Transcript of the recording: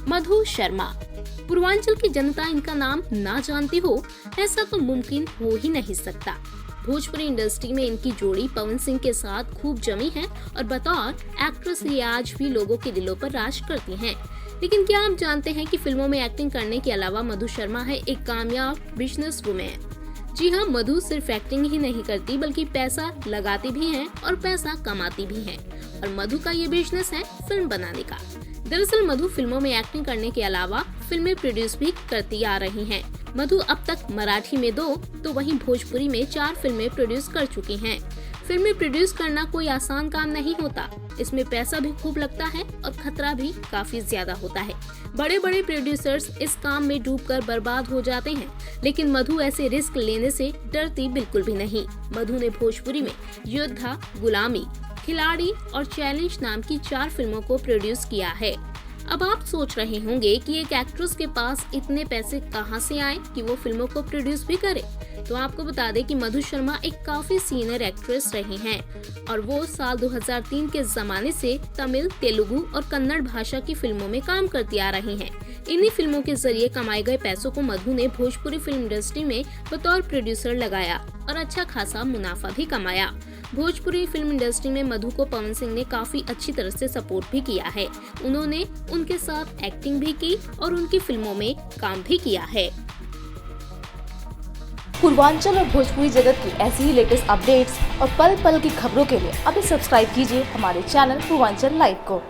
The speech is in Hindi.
मधु शर्मा। पूर्वांचल की जनता इनका नाम ना जानती हो, ऐसा तो मुमकिन हो ही नहीं सकता। भोजपुरी इंडस्ट्री में इनकी जोड़ी पवन सिंह के साथ खूब जमी है और बतौर एक्ट्रेस ये आज भी लोगों के दिलों पर राज करती हैं। लेकिन क्या आप जानते हैं कि फिल्मों में एक्टिंग करने के अलावा मधु शर्मा है एक कामयाब बिजनेस वुमेन। जी हाँ, मधु सिर्फ एक्टिंग ही नहीं करती बल्कि पैसा लगाती भी हैं और पैसा कमाती भी हैं। और मधु का ये बिजनेस है फिल्म बनाने का। दरअसल मधु फिल्मों में एक्टिंग करने के अलावा फिल्में प्रोड्यूस भी करती आ रही हैं। मधु अब तक मराठी में 2 तो वहीं भोजपुरी में 4 फिल्में प्रोड्यूस कर चुकी हैं। फिल्में प्रोड्यूस करना कोई आसान काम नहीं होता। इसमें पैसा भी खूब लगता है और खतरा भी काफी ज्यादा होता है। बड़े बड़े प्रोड्यूसर्स इस काम में डूबकर बर्बाद हो जाते हैं, लेकिन मधु ऐसे रिस्क लेने से डरती बिल्कुल भी नहीं। मधु ने भोजपुरी में योद्धा, गुलामी, खिलाड़ी और चैलेंज नाम की 4 फिल्मों को प्रोड्यूस किया है। अब आप सोच रहे होंगे कि एक एक्ट्रेस के पास इतने पैसे कहां से आए कि वो फिल्मों को प्रोड्यूस भी करे। तो आपको बता दें कि मधु शर्मा एक काफी सीनियर एक्ट्रेस रही हैं और वो साल 2003 के जमाने से तमिल, तेलुगु और कन्नड़ भाषा की फिल्मों में काम करती आ रही हैं। इन्हीं फिल्मों के जरिए कमाए गए पैसों को मधु ने भोजपुरी फिल्म इंडस्ट्री में बतौर प्रोड्यूसर लगाया और अच्छा खासा मुनाफा भी कमाया। भोजपुरी फिल्म इंडस्ट्री में मधु को पवन सिंह ने काफी अच्छी तरह से सपोर्ट भी किया है। उन्होंने उनके साथ एक्टिंग भी की और उनकी फिल्मों में काम भी किया है। पूर्वांचल और भोजपुरी जगत की ऐसी ही लेटेस्ट अपडेट्स और पल पल की खबरों के लिए अभी सब्सक्राइब कीजिए हमारे चैनल पूर्वांचल लाइव को।